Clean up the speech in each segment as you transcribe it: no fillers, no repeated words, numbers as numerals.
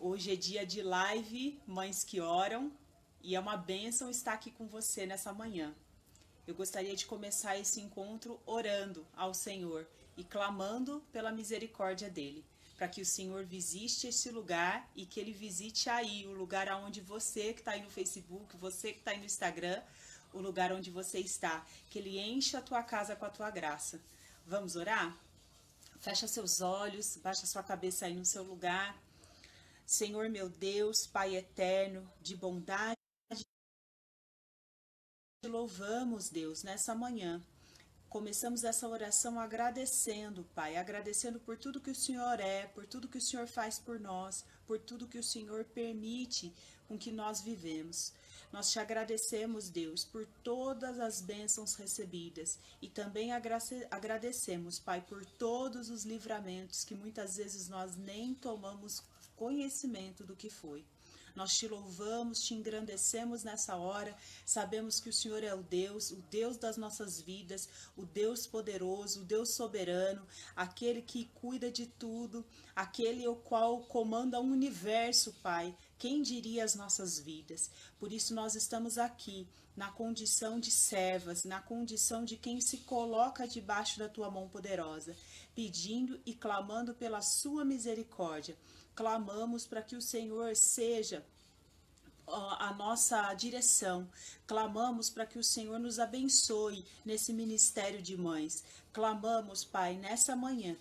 Hoje é dia de live Mães que Oram e é uma bênção estar aqui com você nessa manhã. Eu gostaria de começar esse encontro orando ao Senhor e clamando pela misericórdia dele, para que o Senhor visite esse lugar e que ele visite aí o lugar onde você que está aí no Facebook, você que está aí no Instagram, o lugar onde você está, que ele encha a tua casa com a tua graça. Vamos orar? Fecha seus olhos, baixa sua cabeça aí no seu lugar. Senhor meu Deus, Pai eterno, de bondade, te louvamos, Deus, nessa manhã. Começamos essa oração agradecendo, Pai, agradecendo por tudo que o Senhor é, por tudo que o Senhor faz por nós, por tudo que o Senhor permite com que nós vivemos. Nós te agradecemos, Deus, por todas as bênçãos recebidas e também agradecemos, Pai, por todos os livramentos que muitas vezes nós nem tomamos conhecimento do que foi. Nós te louvamos, te engrandecemos nessa hora. Sabemos que o Senhor é o Deus das nossas vidas, o Deus poderoso, o Deus soberano, aquele que cuida de tudo, aquele o qual comanda o universo, Pai. Quem diria as nossas vidas? Por isso nós estamos aqui, na condição de servas, na condição de quem se coloca debaixo da tua mão poderosa, pedindo e clamando pela sua misericórdia. Clamamos para que o Senhor seja a nossa direção. Clamamos para que o Senhor nos abençoe nesse ministério de mães. Clamamos, Pai, nessa manhã,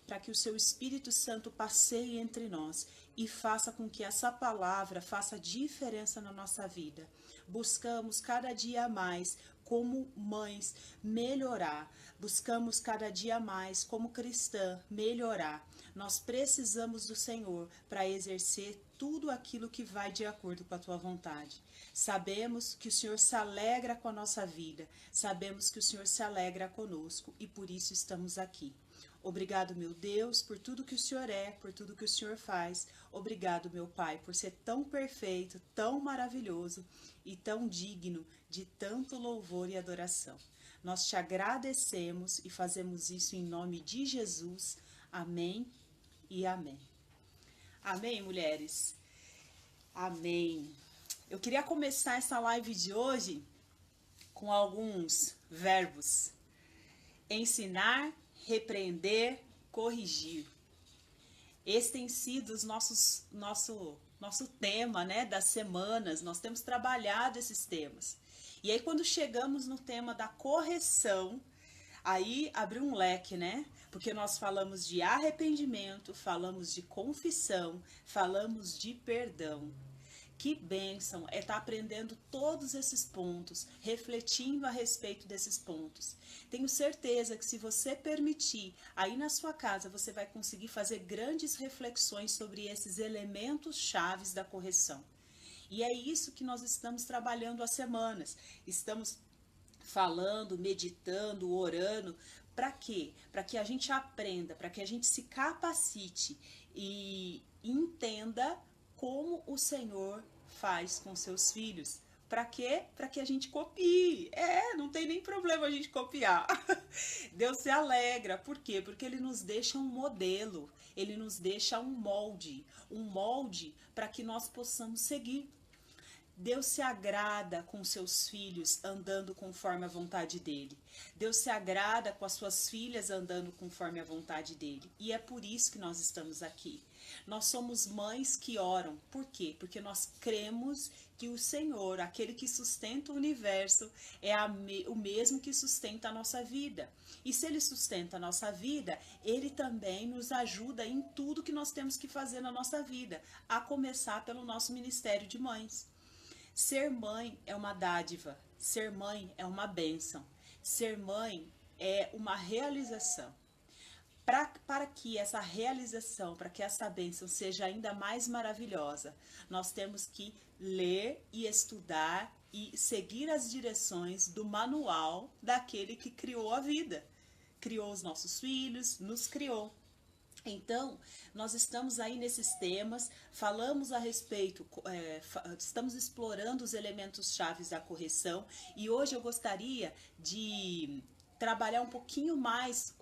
para que o seu Espírito Santo passeie entre nós e faça com que essa palavra faça diferença na nossa vida. Buscamos cada dia mais, como mães, melhorar. Buscamos cada dia mais, como cristã, melhorar. Nós precisamos do Senhor para exercer tudo aquilo que vai de acordo com a tua vontade. Sabemos que o Senhor se alegra com a nossa vida, sabemos que o Senhor se alegra conosco e por isso estamos aqui. Obrigado, meu Deus, por tudo que o Senhor é, por tudo que o Senhor faz. Obrigado, meu Pai, por ser tão perfeito, tão maravilhoso e tão digno de tanto louvor e adoração. Nós te agradecemos e fazemos isso em nome de Jesus. Amém e amém. Amém, mulheres? Amém. Eu queria começar essa live de hoje com alguns verbos: ensinar, repreender, corrigir. Esse tem sido nosso tema, né, das semanas. Nós temos trabalhado esses temas. E aí, quando chegamos no tema da correção, aí abriu um leque, né? Porque nós falamos de arrependimento, falamos de confissão, falamos de perdão. Que bênção é estar aprendendo todos esses pontos, refletindo a respeito desses pontos. Tenho certeza que se você permitir, aí na sua casa você vai conseguir fazer grandes reflexões sobre esses elementos chaves da correção. E é isso que nós estamos trabalhando há semanas. Estamos falando, meditando, orando. Para quê? Para que a gente aprenda, para que a gente se capacite e entenda como o Senhor faz com seus filhos. Para quê? Para que a gente copie. Não tem nem problema a gente copiar. Deus se alegra. Por quê? Porque Ele nos deixa um modelo, Ele nos deixa um molde para que nós possamos seguir. Deus se agrada com seus filhos andando conforme a vontade dele. Deus se agrada com as suas filhas andando conforme a vontade dele. E é por isso que nós estamos aqui. Nós somos mães que oram. Por quê? Porque nós cremos que o Senhor, aquele que sustenta o universo, é o mesmo que sustenta a nossa vida. E se Ele sustenta a nossa vida, Ele também nos ajuda em tudo que nós temos que fazer na nossa vida, a começar pelo nosso ministério de mães. Ser mãe é uma dádiva, ser mãe é uma bênção, ser mãe é uma realização. Para que essa realização, para que essa bênção seja ainda mais maravilhosa, nós temos que ler e estudar e seguir as direções do manual daquele que criou a vida, criou os nossos filhos, nos criou. Então, nós estamos aí nesses temas, falamos a respeito, estamos explorando os elementos chaves da correção e hoje eu gostaria de trabalhar um pouquinho mais,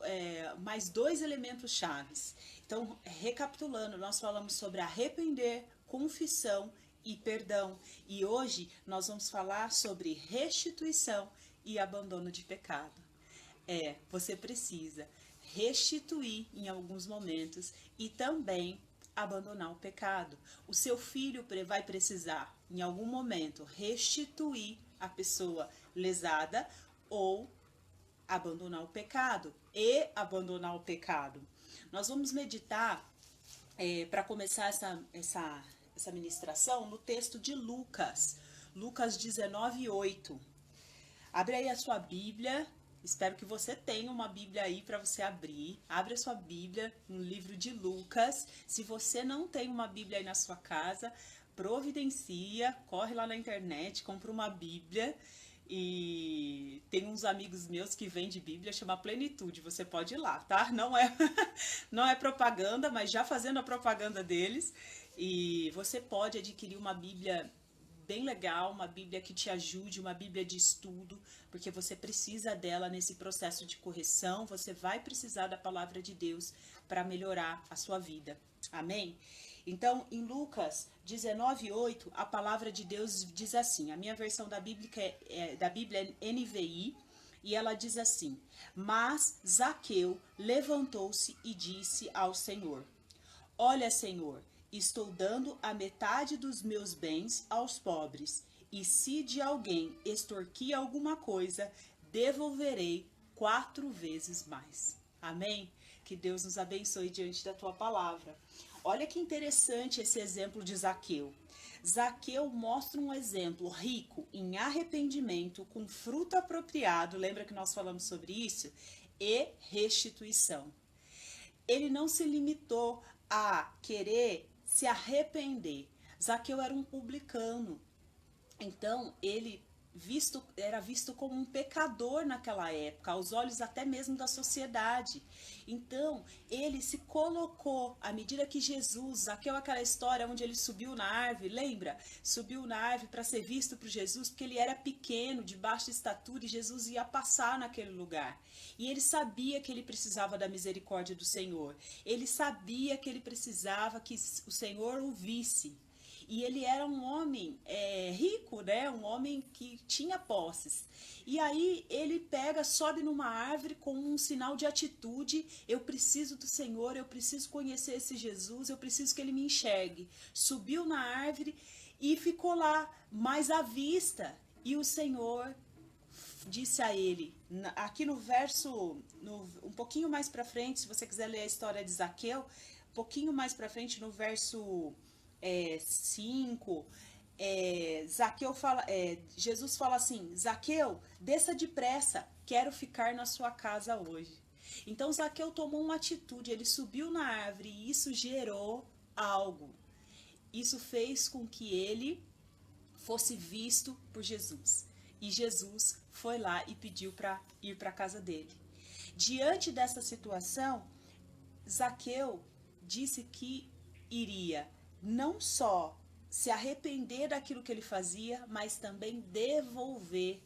mais dois elementos chaves. Então, recapitulando, nós falamos sobre arrepender, confissão e perdão. E hoje nós vamos falar sobre restituição e abandono de pecado. Você precisa restituir em alguns momentos e também abandonar o pecado. O seu filho vai precisar, em algum momento, restituir a pessoa lesada ou abandonar o pecado e abandonar o pecado. Nós vamos meditar, para começar essa ministração, no texto de Lucas 19:8. Abre aí a sua Bíblia. Espero que você tenha uma Bíblia aí para você abrir. Abre a sua Bíblia no livro de Lucas. Se você não tem uma Bíblia aí na sua casa, providencia, corre lá na internet, compra uma Bíblia. E tem uns amigos meus que vendem Bíblia, chama Plenitude. Você pode ir lá, tá? Não é propaganda, mas já fazendo a propaganda deles. E você pode adquirir uma Bíblia bem legal, uma Bíblia que te ajude, uma Bíblia de estudo, porque você precisa dela nesse processo de correção, você vai precisar da palavra de Deus para melhorar a sua vida. Amém? Então, em Lucas 19:8, a palavra de Deus diz assim, a minha versão da Bíblia é NVI, e ela diz assim: mas Zaqueu levantou-se e disse ao Senhor: olha, Senhor, estou dando a metade dos meus bens aos pobres, e se de alguém extorquir alguma coisa, devolverei 4 vezes mais. Amém? Que Deus nos abençoe diante da tua palavra. Olha que interessante esse exemplo de Zaqueu. Zaqueu mostra um exemplo rico em arrependimento, com fruto apropriado, lembra que nós falamos sobre isso? E restituição. Ele não se limitou a querer se arrepender. Zaqueu era um publicano, então ele era visto como um pecador naquela época, aos olhos até mesmo da sociedade. Então ele se colocou, à medida que Jesus, Zaqueu, aquela história onde ele subiu na árvore, lembra? Subiu na árvore para ser visto por Jesus, porque ele era pequeno, de baixa estatura, e Jesus ia passar naquele lugar. E ele sabia que ele precisava da misericórdia do Senhor. Ele sabia que ele precisava que o Senhor o visse. E ele era um homem rico, né? Um homem que tinha posses. E aí ele pega, sobe numa árvore com um sinal de atitude. Eu preciso do Senhor, eu preciso conhecer esse Jesus, eu preciso que ele me enxergue. Subiu na árvore e ficou lá, mais à vista. E o Senhor disse a ele, aqui no verso, um pouquinho mais para frente, se você quiser ler a história de Zaqueu, um pouquinho mais para frente, no verso 5, Zaqueu fala, Jesus fala assim: Zaqueu, desça depressa, quero ficar na sua casa hoje. Então Zaqueu tomou uma atitude, ele subiu na árvore e isso gerou algo. Isso fez com que ele fosse visto por Jesus. E Jesus foi lá e pediu para ir para a casa dele. Diante dessa situação, Zaqueu disse que iria não só se arrepender daquilo que ele fazia, mas também devolver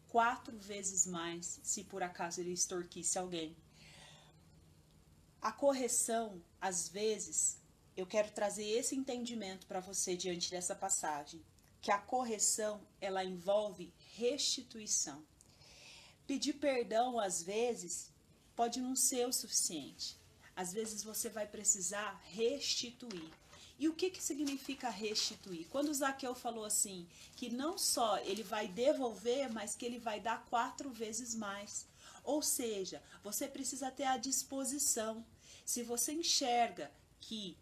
4 vezes mais, se por acaso ele extorquisse alguém. A correção, às vezes, eu quero trazer esse entendimento para você diante dessa passagem, que a correção, ela envolve restituição. Pedir perdão, às vezes, pode não ser o suficiente. Às vezes você vai precisar restituir. E o que significa restituir? Quando Zaqueu falou assim, que não só ele vai devolver, mas que ele vai dar 4 vezes mais. Ou seja, você precisa ter a disposição. Se você enxerga que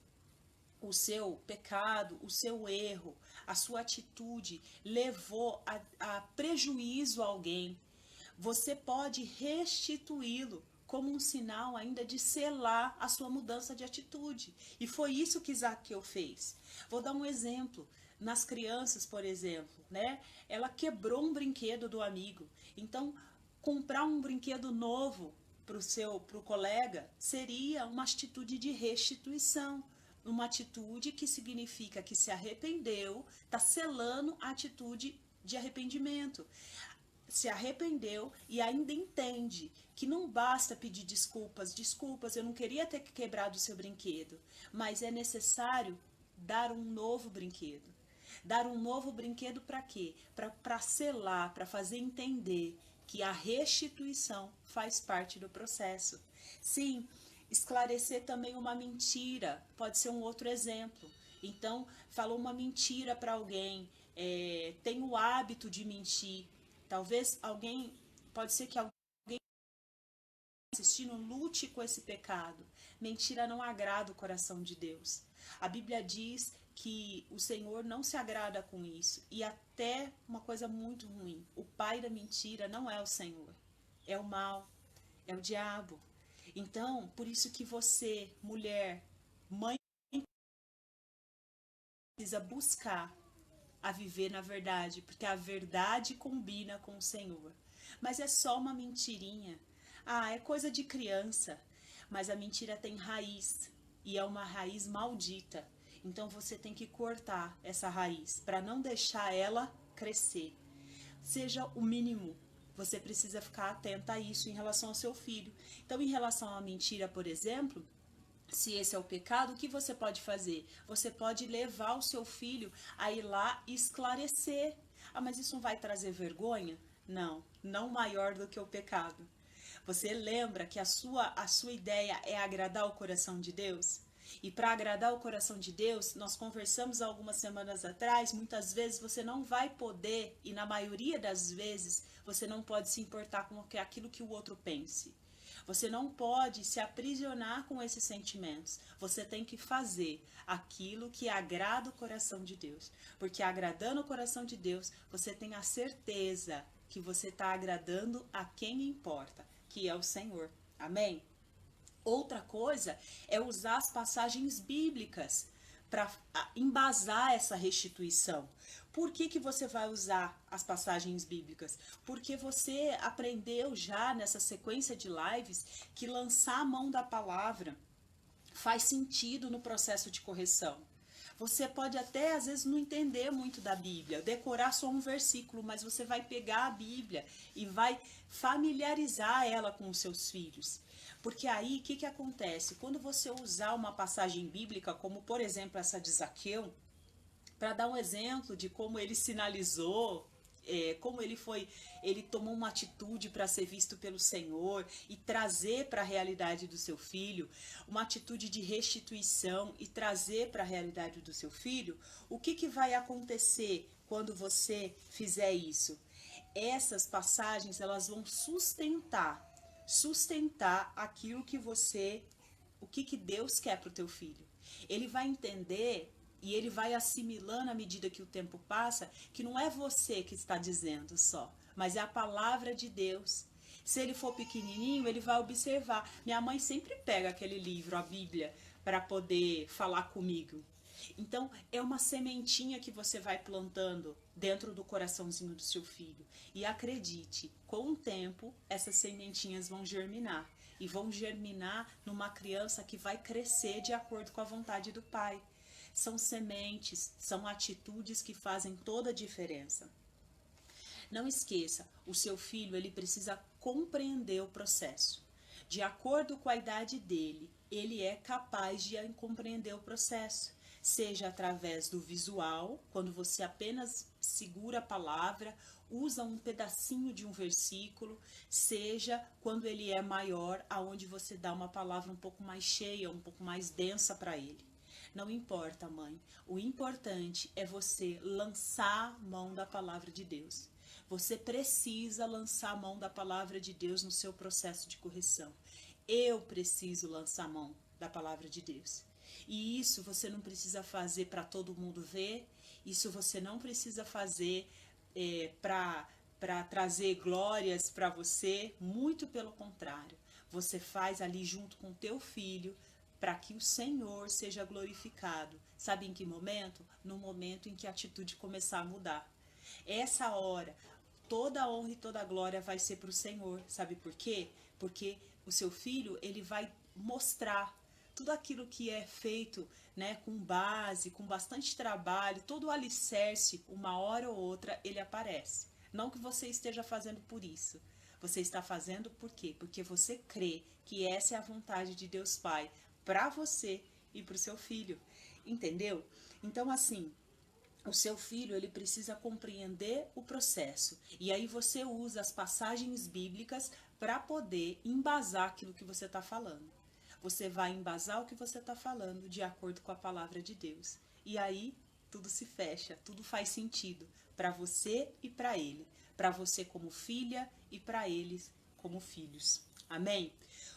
o seu pecado, o seu erro, a sua atitude levou a prejuízo a alguém, você pode restituí-lo como um sinal ainda de selar a sua mudança de atitude. E foi isso que Zaqueu fez. Vou dar um exemplo. Nas crianças, por exemplo, né? Ela quebrou um brinquedo do amigo. Então, comprar um brinquedo novo para o colega seria uma atitude de restituição. Uma atitude que significa que se arrependeu, está selando a atitude de arrependimento. se arrependeu e ainda entende que não basta pedir desculpas. Desculpas, eu não queria ter quebrado o seu brinquedo, mas é necessário dar um novo brinquedo. Dar um novo brinquedo para quê? Para selar, para fazer entender que a restituição faz parte do processo. Sim, esclarecer também uma mentira pode ser um outro exemplo. Então, falou uma mentira para alguém, tem o hábito de mentir. Talvez alguém, pode ser que alguém assistindo lute com esse pecado. Mentira não agrada o coração de Deus. A Bíblia diz que o Senhor não se agrada com isso. E até uma coisa muito ruim, o pai da mentira não é o Senhor, é o mal, é o diabo. Então, por isso que você, mulher, mãe, precisa buscar a viver na verdade, porque a verdade combina com o Senhor. Mas é só uma mentirinha. Ah, é coisa de criança. Mas a mentira tem raiz e é uma raiz maldita. Então você tem que cortar essa raiz para não deixar ela crescer. Seja o mínimo. Você precisa ficar atenta a isso em relação ao seu filho. Então, em relação à mentira, por exemplo, se esse é o pecado, o que você pode fazer? Você pode levar o seu filho a ir lá e esclarecer. Ah, mas isso não vai trazer vergonha? Não, não maior do que o pecado. Você lembra que a sua ideia é agradar o coração de Deus? E para agradar o coração de Deus, nós conversamos algumas semanas atrás, muitas vezes você não vai poder, e na maioria das vezes, você não pode se importar com aquilo que o outro pense. Você não pode se aprisionar com esses sentimentos. Você tem que fazer aquilo que agrada o coração de Deus. Porque agradando o coração de Deus, você tem a certeza que você está agradando a quem importa, que é o Senhor. Amém? Outra coisa é usar as passagens bíblicas para embasar essa restituição. Por que você vai usar as passagens bíblicas? Porque você aprendeu já nessa sequência de lives que lançar a mão da palavra faz sentido no processo de correção. Você pode até às vezes não entender muito da Bíblia, decorar só um versículo, mas você vai pegar a Bíblia e vai familiarizar ela com os seus filhos. Porque aí, o que acontece? Quando você usar uma passagem bíblica, como por exemplo essa de Zaqueu, para dar um exemplo de como ele sinalizou, como ele tomou uma atitude para ser visto pelo Senhor e trazer para a realidade do seu filho, uma atitude de restituição e trazer para a realidade do seu filho, o que vai acontecer quando você fizer isso? Essas passagens, elas vão sustentar aquilo que o que Deus quer para o teu filho. Ele vai entender e ele vai assimilando à medida que o tempo passa, que não é você que está dizendo só, mas é a palavra de Deus. Se ele for pequenininho, ele vai observar. Minha mãe sempre pega aquele livro, a Bíblia, para poder falar comigo. Então, é uma sementinha que você vai plantando dentro do coraçãozinho do seu filho. E acredite, com o tempo, essas sementinhas vão germinar. E vão germinar numa criança que vai crescer de acordo com a vontade do Pai. São sementes, são atitudes que fazem toda a diferença. Não esqueça, o seu filho ele precisa compreender o processo. De acordo com a idade dele, ele é capaz de compreender o processo. Seja através do visual, quando você apenas segura a palavra, usa um pedacinho de um versículo, seja quando ele é maior, aonde você dá uma palavra um pouco mais cheia, um pouco mais densa para ele. Não importa, mãe. O importante é você lançar mão da palavra de Deus. Você precisa lançar a mão da palavra de Deus no seu processo de correção. Eu preciso lançar a mão da palavra de Deus. E isso você não precisa fazer para todo mundo ver. Isso você não precisa fazer para trazer glórias para você. Muito pelo contrário. Você faz ali junto com o teu filho, para que o Senhor seja glorificado. Sabe em que momento? No momento em que a atitude começar a mudar. Essa hora, toda a honra e toda a glória vai ser para o Senhor. Sabe por quê? Porque o seu filho, ele vai mostrar tudo aquilo que é feito, né, com base, com bastante trabalho, todo o alicerce, uma hora ou outra, ele aparece. Não que você esteja fazendo por isso. Você está fazendo por quê? Porque você crê que essa é a vontade de Deus Pai para você e para o seu filho. Entendeu? Então, assim, o seu filho, ele precisa compreender o processo. E aí você usa as passagens bíblicas para poder embasar aquilo que você está falando. Você vai embasar o que você está falando de acordo com a palavra de Deus. E aí tudo se fecha, tudo faz sentido para você e para ele. Para você como filha e para eles como filhos. Amém?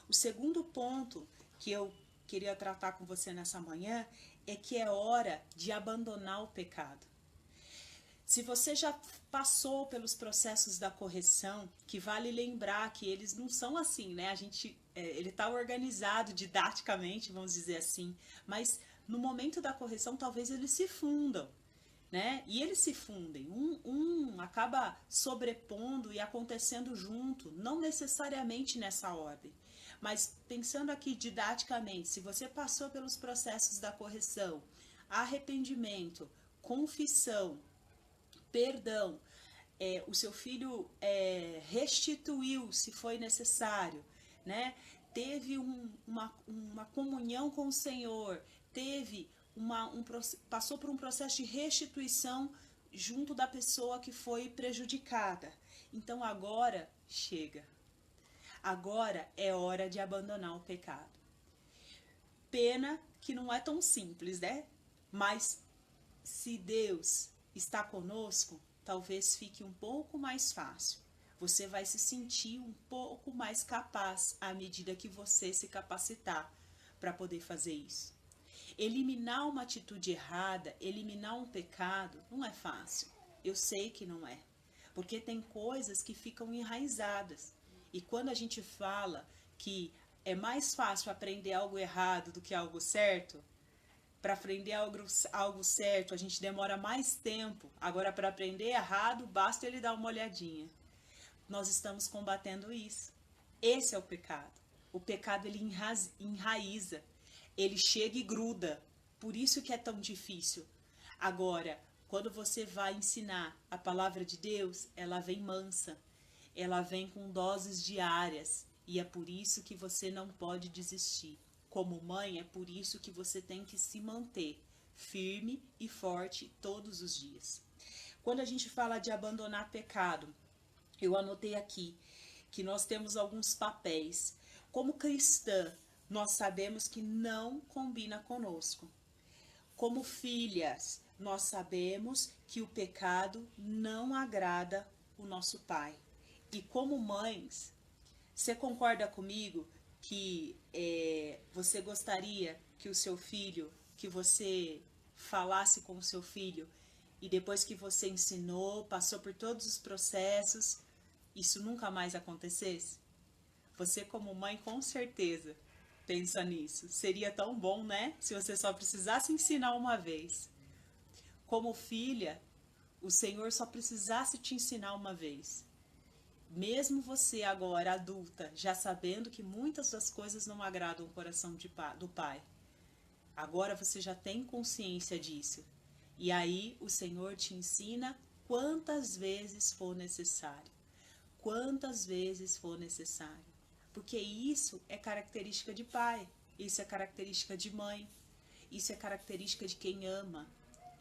O segundo ponto que eu queria tratar com você nessa manhã é que é hora de abandonar o pecado. Se você já passou pelos processos da correção, que vale lembrar que eles não são assim, né? Ele está organizado didaticamente, vamos dizer assim, mas no momento da correção talvez eles se fundam, né? E eles se fundem, um acaba sobrepondo e acontecendo junto, não necessariamente nessa ordem. Mas pensando aqui didaticamente, se você passou pelos processos da correção, arrependimento, confissão, perdão, o seu filho restituiu se foi necessário, né? Teve uma comunhão com o Senhor, passou por um processo de restituição junto da pessoa que foi prejudicada. Então agora chega. Agora é hora de abandonar o pecado. Pena que não é tão simples, né? Mas se Deus está conosco, talvez fique um pouco mais fácil. Você vai se sentir um pouco mais capaz à medida que você se capacitar para poder fazer isso. Eliminar uma atitude errada, eliminar um pecado, não é fácil. Eu sei que não é. Porque tem coisas que ficam enraizadas. E quando a gente fala que é mais fácil aprender algo errado do que algo certo, para aprender algo certo a gente demora mais tempo. Agora, para aprender errado, basta ele dar uma olhadinha. Nós estamos combatendo isso. Esse é o pecado. O pecado, ele enraiza. Ele chega e gruda. Por isso que é tão difícil. Agora, quando você vai ensinar a palavra de Deus, ela vem mansa. Ela vem com doses diárias. E é por isso que você não pode desistir. Como mãe, é por isso que você tem que se manter firme e forte todos os dias. Quando a gente fala de abandonar pecado, eu anotei aqui que nós temos alguns papéis. Como cristã, nós sabemos que não combina conosco. Como filhas, nós sabemos que o pecado não agrada o nosso pai. E como mães, você concorda comigo que você gostaria que o seu filho, que você falasse com o seu filho e depois que você ensinou, passou por todos os processos, isso nunca mais acontecesse? Você como mãe com certeza pensa nisso. Seria tão bom, né? Se você só precisasse ensinar uma vez. Como filha, o Senhor só precisasse te ensinar uma vez. Mesmo você agora adulta, já sabendo que muitas das coisas não agradam o coração do pai, agora você já tem consciência disso. E aí o Senhor te ensina quantas vezes for necessário. Quantas vezes for necessário. Porque isso é característica de pai, isso é característica de mãe, isso é característica de quem ama.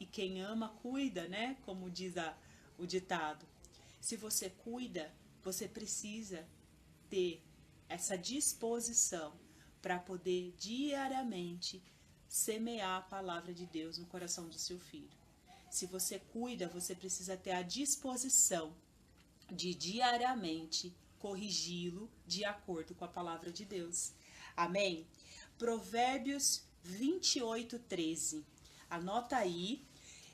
E quem ama cuida, né? Como diz o ditado. Se você cuida, você precisa ter essa disposição para poder diariamente semear a palavra de Deus no coração do seu filho. Se você cuida, você precisa ter a disposição de diariamente corrigi-lo de acordo com a palavra de Deus. Amém? Provérbios 28:13. Anota aí,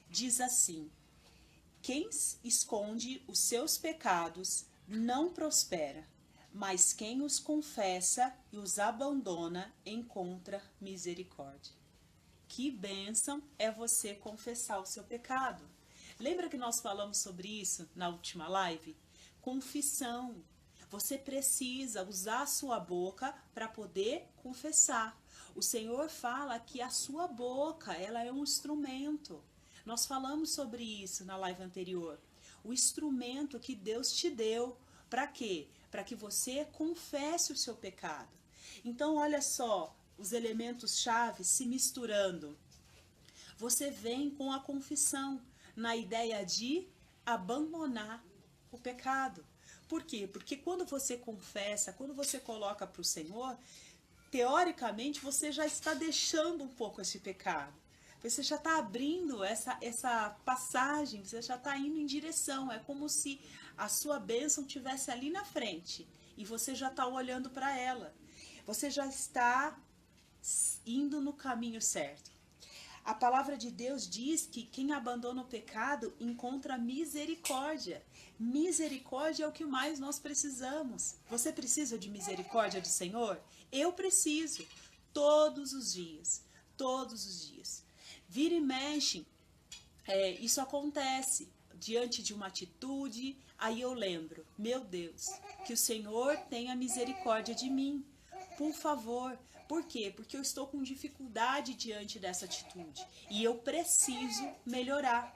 diz assim: quem esconde os seus pecados não prospera, mas quem os confessa e os abandona encontra misericórdia. Que bênção é você confessar o seu pecado. Lembra que nós falamos sobre isso na última live? Confissão. Você precisa usar a sua boca para poder confessar. O Senhor fala que a sua boca, ela é um instrumento. Nós falamos sobre isso na live anterior. o instrumento que Deus te deu. Para quê? Para que você confesse o seu pecado. Então, olha só, os elementos chave se misturando. Você vem com a confissão, na ideia de abandonar o pecado. Por quê? Porque quando você confessa, quando você coloca para o Senhor, teoricamente você já está deixando um pouco esse pecado. Você já está abrindo essa passagem, você já está indo em direção. É como se a sua bênção estivesse ali na frente e você já está olhando para ela. Você já está indo no caminho certo. A palavra de Deus diz que quem abandona o pecado encontra misericórdia. Misericórdia é o que mais nós precisamos. Você precisa de misericórdia do Senhor? Eu preciso. Todos os dias. Todos os dias. Vira e mexe. Isso acontece diante de uma atitude. Aí eu lembro, meu Deus, que o Senhor tenha misericórdia de mim. Por favor. Por quê? Porque eu estou com dificuldade diante dessa atitude e eu preciso melhorar.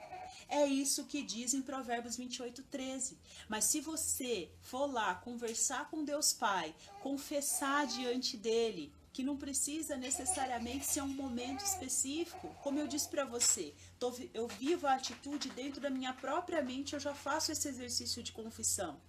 É isso que diz em Provérbios 28:13. Mas se você for lá conversar com Deus Pai, confessar diante dele, que não precisa necessariamente ser um momento específico, como eu disse para você, eu vivo a atitude dentro da minha própria mente, eu já faço esse exercício de confissão.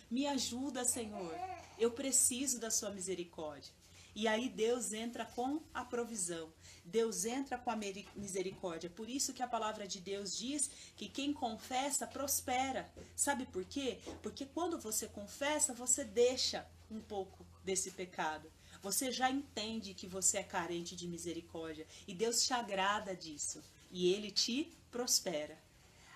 Me ajuda, Senhor, eu preciso da sua misericórdia. E aí Deus entra com a provisão. Deus entra com a misericórdia. Por isso que a palavra de Deus diz que quem confessa prospera. Sabe por quê? Porque quando você confessa, você deixa um pouco desse pecado. Você já entende que você é carente de misericórdia. E Deus te agrada disso. E Ele te prospera.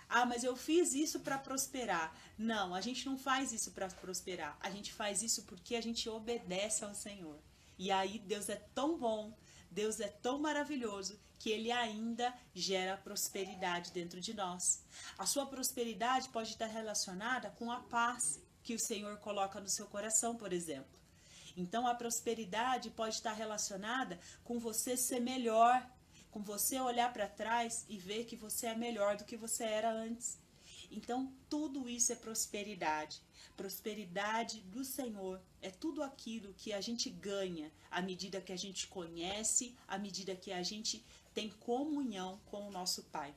Ah, mas eu fiz isso para prosperar. Não, a gente não faz isso para prosperar. A gente faz isso porque a gente obedece ao Senhor. E aí Deus é tão bom, Deus é tão maravilhoso, que Ele ainda gera prosperidade dentro de nós. A sua prosperidade pode estar relacionada com a paz que o Senhor coloca no seu coração, por exemplo. Então a prosperidade pode estar relacionada com você ser melhor, com você olhar para trás e ver que você é melhor do que você era antes. Então, tudo isso é prosperidade. Prosperidade do Senhor é tudo aquilo que a gente ganha à medida que a gente conhece, à medida que a gente tem comunhão com o nosso Pai.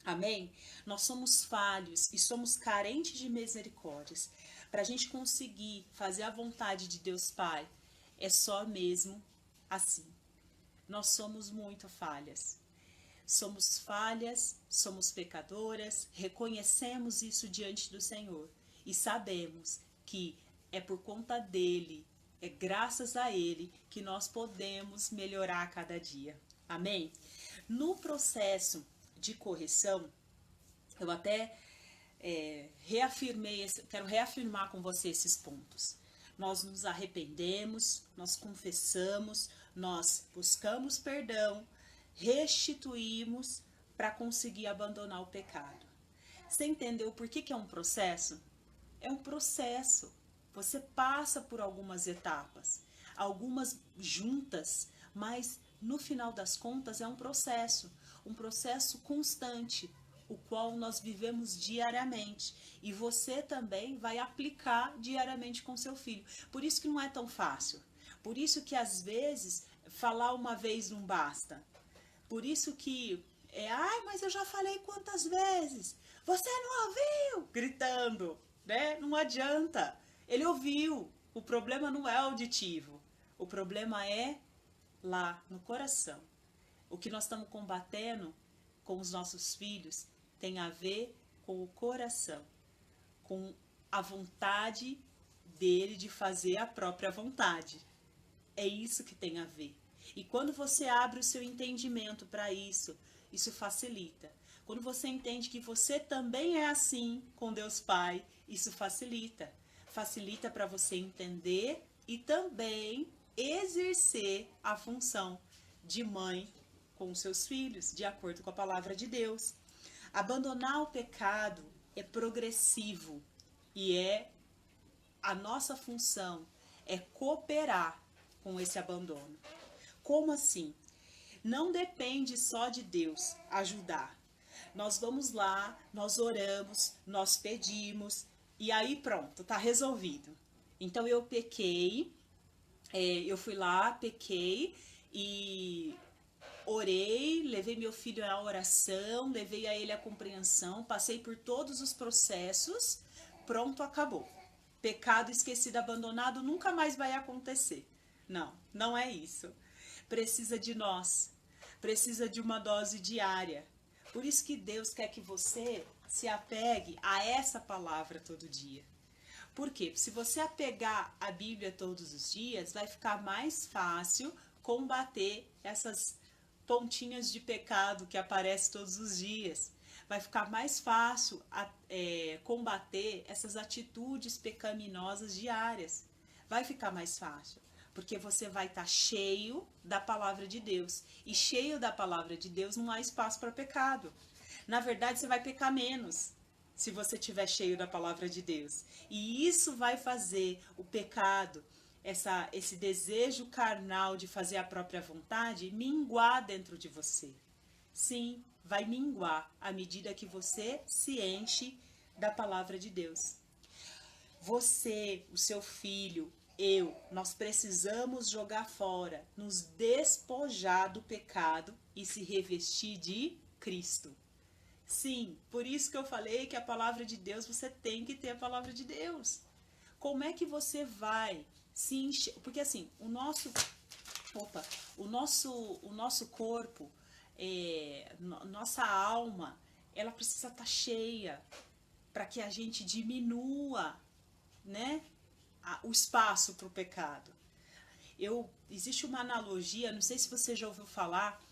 Amém? Nós somos falhos e somos carentes de misericórdias. Para a gente conseguir fazer a vontade de Deus Pai, é só mesmo assim. Nós somos muito falhas. Somos falhas, somos pecadoras, reconhecemos isso diante do Senhor e sabemos que é por conta dele, é graças a ele que nós podemos melhorar a cada dia. Amém? No processo de correção, eu até quero reafirmar com você esses pontos. Nós nos arrependemos, nós confessamos, nós buscamos perdão, restituímos para conseguir abandonar o pecado. Você entendeu por que é um processo? É um processo. Você passa por algumas etapas, algumas juntas, mas no final das contas é um processo constante, o qual nós vivemos diariamente. E você também vai aplicar diariamente com seu filho. Por isso que não é tão fácil. Por isso que às vezes falar uma vez não basta. Por isso que ai, mas eu já falei quantas vezes? Você não ouviu? Gritando, né? Não adianta. Ele ouviu. O problema não é auditivo. O problema é lá no coração. O que nós estamos combatendo com os nossos filhos tem a ver com o coração, com a vontade dele de fazer a própria vontade. É isso que tem a ver. E quando você abre o seu entendimento para isso, isso facilita. Quando você entende que você também é assim com Deus Pai, isso facilita. Facilita para você entender e também exercer a função de mãe com os seus filhos, de acordo com a palavra de Deus. Abandonar o pecado é progressivo e a nossa função é cooperar com esse abandono. Como assim? Não depende só de Deus ajudar. Nós vamos lá, nós oramos, nós pedimos, e aí pronto, tá resolvido. Então eu pequei, eu fui lá, pequei e orei, levei meu filho à oração, levei a ele a compreensão, passei por todos os processos, pronto, acabou. Pecado esquecido, abandonado, nunca mais vai acontecer. Não, não é isso. Precisa de nós, precisa de uma dose diária. Por isso que Deus quer que você se apegue a essa palavra todo dia. Por quê? Se você apegar a Bíblia todos os dias, vai ficar mais fácil combater essas pontinhas de pecado que aparecem todos os dias. Vai ficar mais fácil combater essas atitudes pecaminosas diárias. Vai ficar mais fácil, porque você vai estar cheio da palavra de Deus. E cheio da palavra de Deus não há espaço para pecado. Na verdade, você vai pecar menos se você estiver cheio da palavra de Deus. E isso vai fazer o pecado, esse desejo carnal de fazer a própria vontade, minguar dentro de você. Sim, vai minguar à medida que você se enche da palavra de Deus. Você, o seu filho, nós precisamos jogar fora, nos despojar do pecado e se revestir de Cristo. Sim, por isso que eu falei que a palavra de Deus, você tem que ter a palavra de Deus. Como é que você vai se encher? Porque assim, o nosso corpo, nossa alma, ela precisa estar cheia para que a gente diminua, né, o espaço para o pecado. Existe uma analogia, não sei se você já ouviu falar,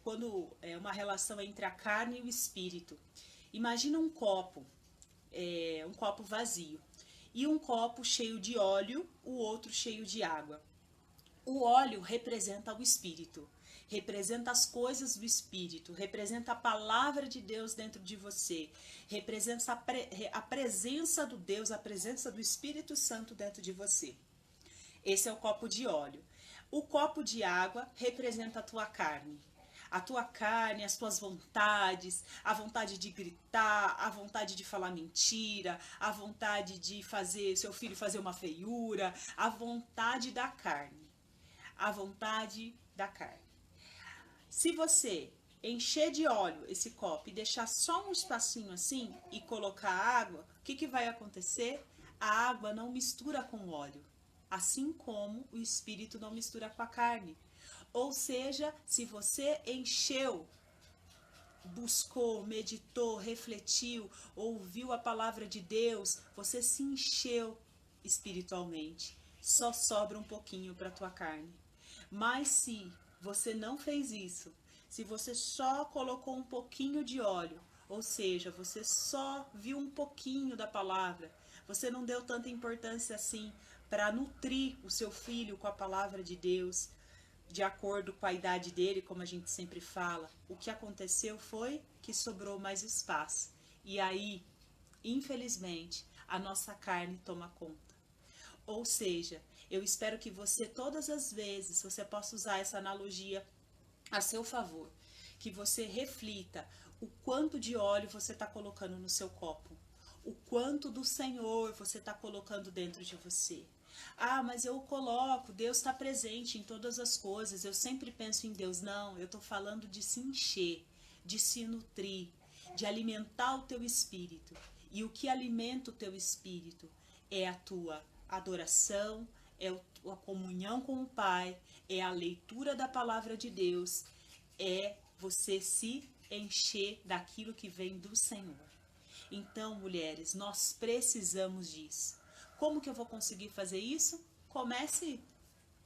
quando é uma relação entre a carne e o espírito. Imagina um copo vazio e um copo cheio de óleo, o outro cheio de água. O óleo representa o espírito, representa as coisas do espírito, representa a palavra de Deus dentro de você, representa a presença do Deus, a presença do Espírito Santo dentro de você. Esse é o copo de óleo. O copo de água representa a tua carne. A tua carne, as tuas vontades, a vontade de gritar, a vontade de falar mentira, a vontade de fazer seu filho fazer uma feiura, a vontade da carne. A vontade da carne. Se você encher de óleo esse copo e deixar só um espacinho assim e colocar água, o que vai acontecer? A água não mistura com o óleo, assim como o espírito não mistura com a carne. Ou seja, se você encheu, buscou, meditou, refletiu, ouviu a palavra de Deus, você se encheu espiritualmente. Só sobra um pouquinho para a tua carne. Mas se você não fez isso, se você só colocou um pouquinho de óleo, ou seja, você só viu um pouquinho da palavra, você não deu tanta importância assim para nutrir o seu filho com a palavra de Deus, de acordo com a idade dele, como a gente sempre fala, o que aconteceu foi que sobrou mais espaço. E aí, infelizmente, a nossa carne toma conta. Ou seja, eu espero que você, todas as vezes, você possa usar essa analogia a seu favor, que você reflita o quanto de óleo você está colocando no seu copo, o quanto do Senhor você está colocando dentro de você. Ah, mas eu coloco, Deus está presente em todas as coisas, eu sempre penso em Deus. Não, eu estou falando de se encher, de se nutrir, de alimentar o teu espírito. E o que alimenta o teu espírito é a tua adoração, é a comunhão com o Pai, é a leitura da palavra de Deus, é você se encher daquilo que vem do Senhor. Então, mulheres, nós precisamos disso. Como que eu vou conseguir fazer isso? Comece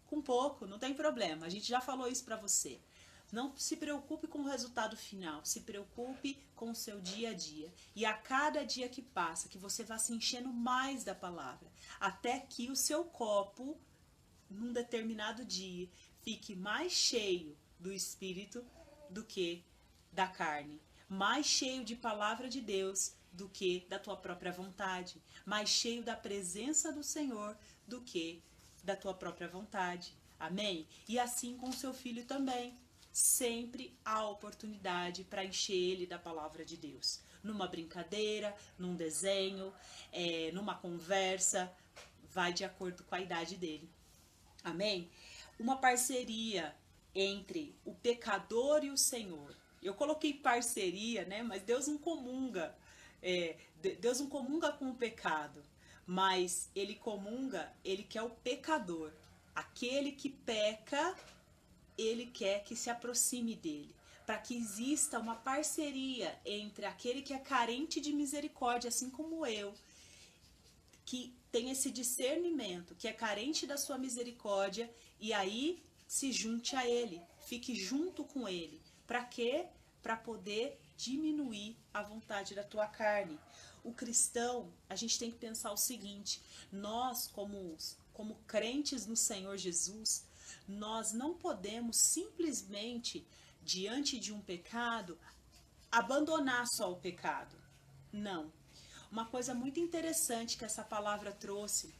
com pouco, não tem problema. A gente já falou isso para você. Não se preocupe com o resultado final, se preocupe com o seu dia a dia. E a cada dia que passa, que você vá se enchendo mais da palavra, até que o seu copo, num determinado dia, fique mais cheio do Espírito do que da carne. Mais cheio de palavra de Deus do que da tua própria vontade. Mais cheio da presença do Senhor do que da tua própria vontade. Amém? E assim com o seu filho também. sempre há oportunidade para encher ele da palavra de Deus. Numa brincadeira, num desenho, numa conversa, vai de acordo com a idade dele. Amém? Uma parceria entre o pecador e o Senhor. Eu coloquei parceria, né? Mas Deus não comunga. Deus não comunga com o pecado, mas ele comunga, ele quer o pecador. Aquele que peca, ele quer que se aproxime dele, para que exista uma parceria entre aquele que é carente de misericórdia, assim como eu, que tem esse discernimento, que é carente da sua misericórdia, e aí se junte a ele, fique junto com ele. Para quê? Para poder diminuir a vontade da tua carne. O cristão, a gente tem que pensar o seguinte: nós, como crentes no Senhor Jesus, nós não podemos simplesmente, diante de um pecado, abandonar só o pecado. Não. Uma coisa muito interessante que essa palavra trouxe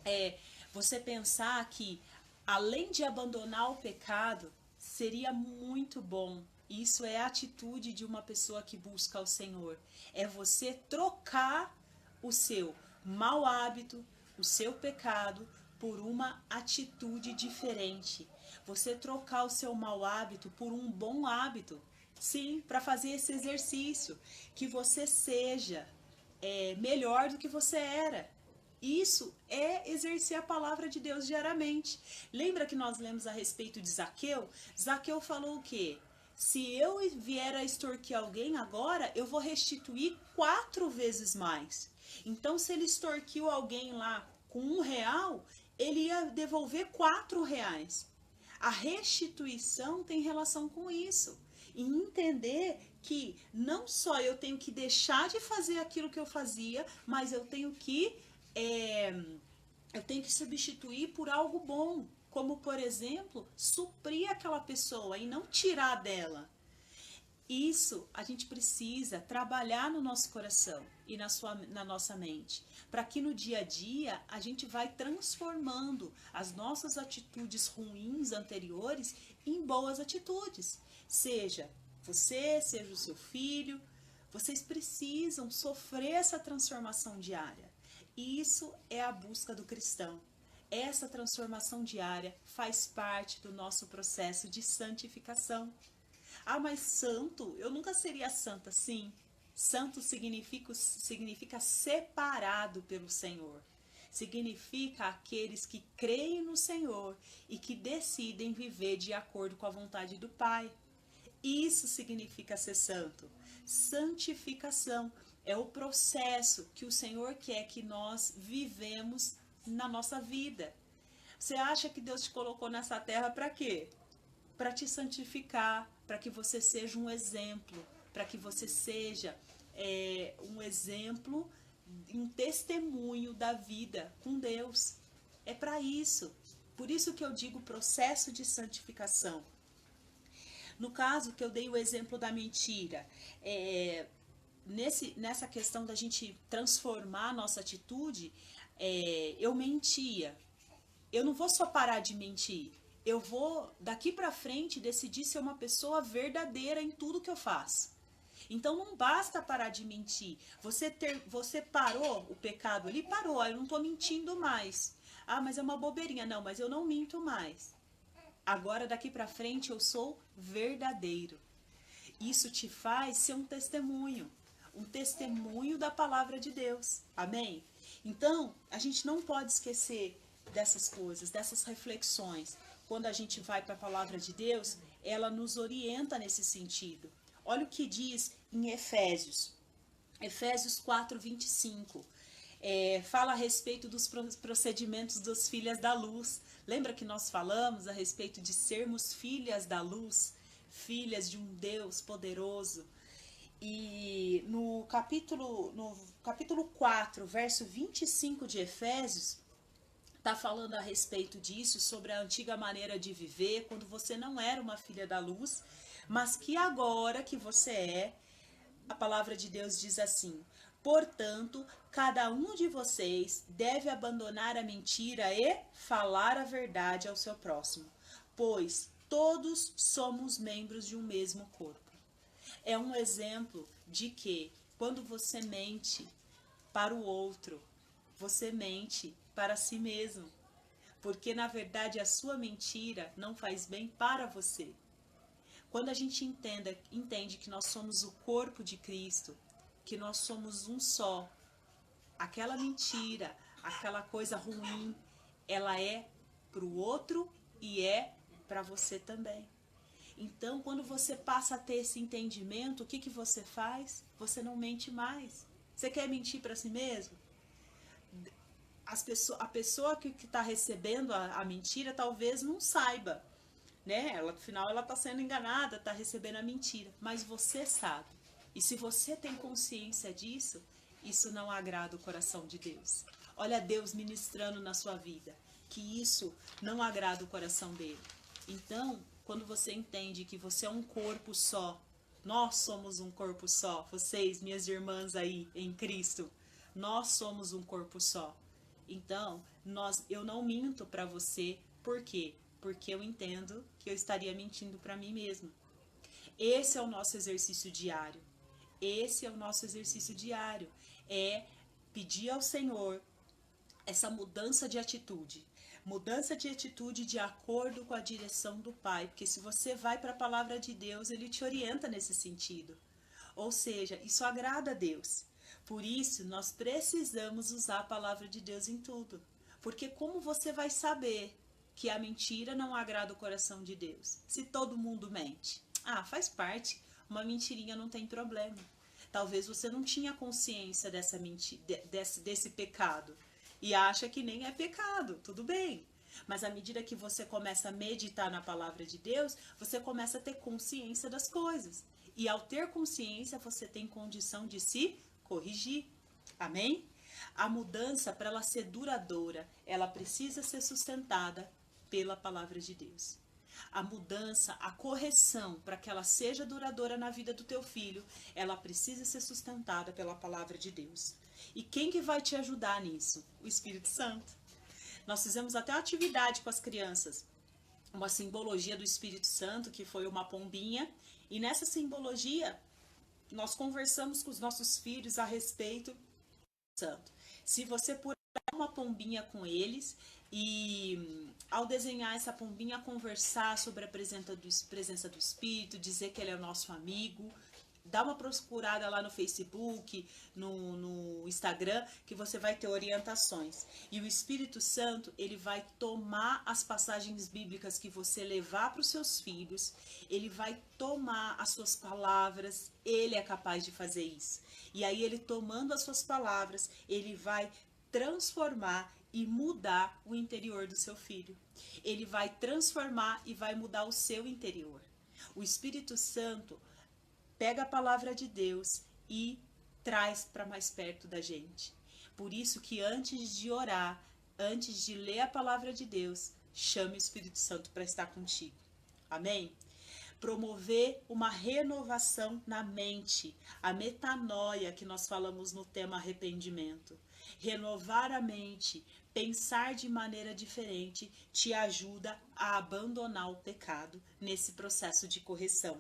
é você pensar que, além de abandonar o pecado, seria muito bom. Isso é a atitude de uma pessoa que busca o Senhor. É você trocar o seu mau hábito, o seu pecado, por uma atitude diferente. Você trocar o seu mau hábito por um bom hábito. Sim, para fazer esse exercício. Que você seja melhor do que você era. Isso é exercer a palavra de Deus diariamente. Lembra que nós lemos a respeito de Zaqueu? Zaqueu falou o quê? Se eu vier a extorquir alguém agora, eu vou restituir 4 vezes mais. Então, se ele extorquiu alguém lá com R$1, ele ia devolver R$4. A restituição tem relação com isso. E entender que não só eu tenho que deixar de fazer aquilo que eu fazia, mas eu tenho que substituir por algo bom, como, por exemplo, suprir aquela pessoa e não tirar dela. Isso a gente precisa trabalhar no nosso coração e na nossa mente, para que no dia a dia a gente vai transformando as nossas atitudes ruins anteriores em boas atitudes. Seja você, seja o seu filho, vocês precisam sofrer essa transformação diária. E isso é a busca do cristão. Essa transformação diária faz parte do nosso processo de santificação. Ah, mas santo? Eu nunca seria santa. Sim, santo significa separado pelo Senhor. Significa aqueles que creem no Senhor e que decidem viver de acordo com a vontade do Pai. Isso significa ser santo. Santificação é o processo que o Senhor quer que nós vivemos na nossa vida. Você acha que Deus te colocou nessa terra para quê? Para te santificar, para que você seja um exemplo, para que você seja um exemplo, um testemunho da vida com Deus. É para isso. Por isso que eu digo processo de santificação. No caso que eu dei o exemplo da mentira, nessa questão da gente transformar a nossa atitude, eu mentia. Eu não vou só parar de mentir. Eu vou, daqui para frente, decidir ser uma pessoa verdadeira em tudo que eu faço. Então não basta parar de mentir. Você parou o pecado ali? Parou, eu não estou mentindo mais. Ah, mas é uma bobeirinha. Não, mas eu não minto mais. Agora, daqui para frente, eu sou verdadeiro. Isso te faz ser um testemunho da palavra de Deus. Amém? Então, a gente não pode esquecer dessas coisas, dessas reflexões. Quando a gente vai para a palavra de Deus, ela nos orienta nesse sentido. Olha o que diz em Efésios 4:25. Fala a respeito dos procedimentos das filhas da luz. Lembra que nós falamos a respeito de sermos filhas da luz, filhas de um Deus poderoso? E no capítulo 4, verso 25 de Efésios, está falando a respeito disso, sobre a antiga maneira de viver, quando você não era uma filha da luz, mas que agora que você é, a palavra de Deus diz assim: portanto, cada um de vocês deve abandonar a mentira e falar a verdade ao seu próximo, pois todos somos membros de um mesmo corpo. É um exemplo de que quando você mente para o outro, você mente para si mesmo. Porque na verdade a sua mentira não faz bem para você. Quando a gente entende que nós somos o corpo de Cristo, que nós somos um só, aquela mentira, aquela coisa ruim, ela é para o outro e é para você também. Então, quando você passa a ter esse entendimento, o que você faz? Você não mente mais. Você quer mentir para si mesmo? A pessoa que está recebendo a mentira talvez não saiba, né? Afinal, ela está sendo enganada, está recebendo a mentira. Mas você sabe. E se você tem consciência disso, isso não agrada o coração de Deus. Olha Deus ministrando na sua vida, que isso não agrada o coração dele. Então, quando você entende que você é um corpo só, nós somos um corpo só, vocês, minhas irmãs aí em Cristo, nós somos um corpo só. Então, eu não minto para você, por quê? Porque eu entendo que eu estaria mentindo para mim mesma. Esse é o nosso exercício diário. Esse é o nosso exercício diário. É pedir ao Senhor essa mudança de atitude. Mudança de atitude de acordo com a direção do Pai. Porque se você vai para a palavra de Deus, Ele te orienta nesse sentido. Ou seja, isso agrada a Deus. Por isso, nós precisamos usar a palavra de Deus em tudo. Porque como você vai saber que a mentira não agrada o coração de Deus? Se todo mundo mente. Ah, faz parte. Uma mentirinha não tem problema. Talvez você não tinha consciência dessa mentira, desse pecado. E acha que nem é pecado. Tudo bem. Mas à medida que você começa a meditar na palavra de Deus, você começa a ter consciência das coisas. E ao ter consciência, você tem condição de se corrigir. Amém? A mudança, para ela ser duradoura, ela precisa ser sustentada pela palavra de Deus. A mudança, a correção, para que ela seja duradoura na vida do teu filho, ela precisa ser sustentada pela palavra de Deus. E quem que vai te ajudar nisso? O Espírito Santo. Nós fizemos até uma atividade com as crianças, uma simbologia do Espírito Santo, que foi uma pombinha, e nessa simbologia nós conversamos com os nossos filhos a respeito do Santo. Se você puder dar uma pombinha com eles e ao desenhar essa pombinha conversar sobre a presença do Espírito, dizer que ele é o nosso amigo, dá uma procurada lá no Facebook, no Instagram, que você vai ter orientações. E o Espírito Santo, ele vai tomar as passagens bíblicas que você levar para os seus filhos, ele vai tomar as suas palavras, ele é capaz de fazer isso. E aí ele tomando as suas palavras, ele vai transformar e mudar o interior do seu filho. Ele vai transformar e vai mudar o seu interior. O Espírito Santo pega a palavra de Deus e traz para mais perto da gente. Por isso que antes de orar, antes de ler a palavra de Deus, chame o Espírito Santo para estar contigo. Amém? Promover uma renovação na mente, a metanoia que nós falamos no tema arrependimento. Renovar a mente, pensar de maneira diferente, te ajuda a abandonar o pecado nesse processo de correção.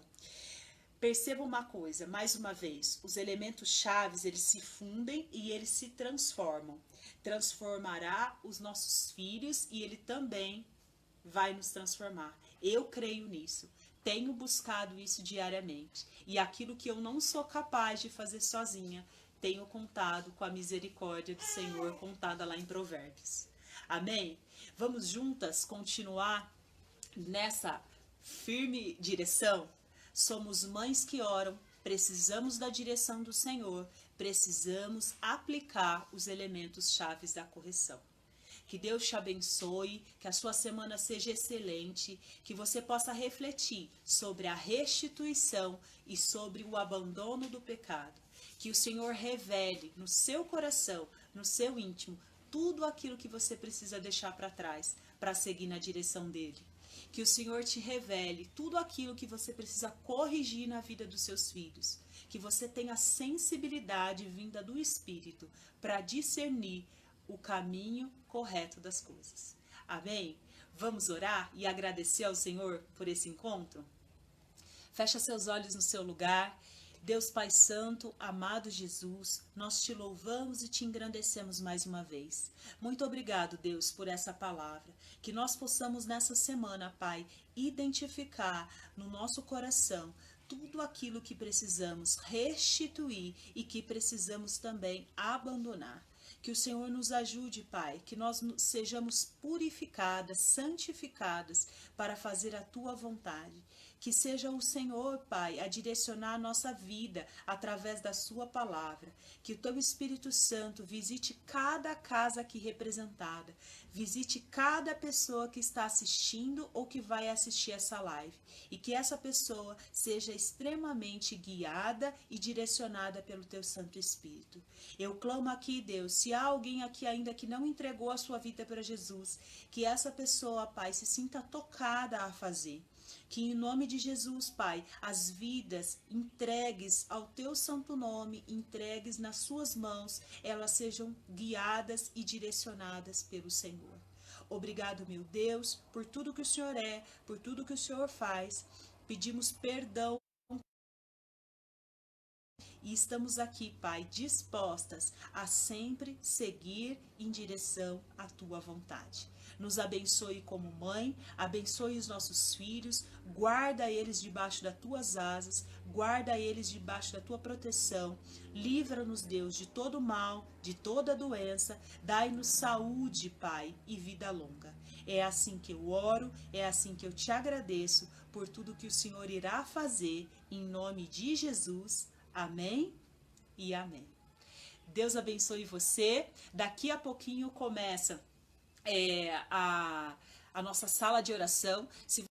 Perceba uma coisa, mais uma vez, os elementos chaves, eles se fundem e eles se transformam. Transformará os nossos filhos e ele também vai nos transformar. Eu creio nisso. Tenho buscado isso diariamente. E aquilo que eu não sou capaz de fazer sozinha, tenho contado com a misericórdia do Senhor, contada lá em Provérbios. Amém? Vamos juntas continuar nessa firme direção? Somos mães que oram, precisamos da direção do Senhor, precisamos aplicar os elementos chaves da correção. Que Deus te abençoe, que a sua semana seja excelente, que você possa refletir sobre a restituição e sobre o abandono do pecado. Que o Senhor revele no seu coração, no seu íntimo, tudo aquilo que você precisa deixar para trás para seguir na direção dele. Que o Senhor te revele tudo aquilo que você precisa corrigir na vida dos seus filhos. Que você tenha sensibilidade vinda do Espírito para discernir o caminho correto das coisas. Amém? Vamos orar e agradecer ao Senhor por esse encontro? Fecha seus olhos no seu lugar. Deus Pai Santo, amado Jesus, nós te louvamos e te engrandecemos mais uma vez. Muito obrigado, Deus, por essa palavra. Que nós possamos nessa semana, Pai, identificar no nosso coração tudo aquilo que precisamos restituir e que precisamos também abandonar. Que o Senhor nos ajude, Pai, que nós sejamos purificadas, santificadas para fazer a Tua vontade. Que seja o Senhor, Pai, a direcionar a nossa vida através da Sua palavra. Que o Teu Espírito Santo visite cada casa aqui representada. Visite cada pessoa que está assistindo ou que vai assistir essa live. E que essa pessoa seja extremamente guiada e direcionada pelo Teu Santo Espírito. Eu clamo aqui, Deus, se há alguém aqui ainda que não entregou a sua vida para Jesus, que essa pessoa, Pai, se sinta tocada a fazer. Que em nome de Jesus, Pai, as vidas entregues ao Teu santo nome, entregues nas Suas mãos, elas sejam guiadas e direcionadas pelo Senhor. Obrigado, meu Deus, por tudo que o Senhor é, por tudo que o Senhor faz. Pedimos perdão. E estamos aqui, Pai, dispostas a sempre seguir em direção à Tua vontade. Nos abençoe como mãe, abençoe os nossos filhos, guarda eles debaixo das Tuas asas, guarda eles debaixo da Tua proteção. Livra-nos, Deus, de todo mal, de toda doença, dai-nos saúde, Pai, e vida longa. É assim que eu oro, é assim que eu te agradeço por tudo que o Senhor irá fazer, em nome de Jesus. Amém e amém. Deus abençoe você. Daqui a pouquinho começa a nossa sala de oração. Se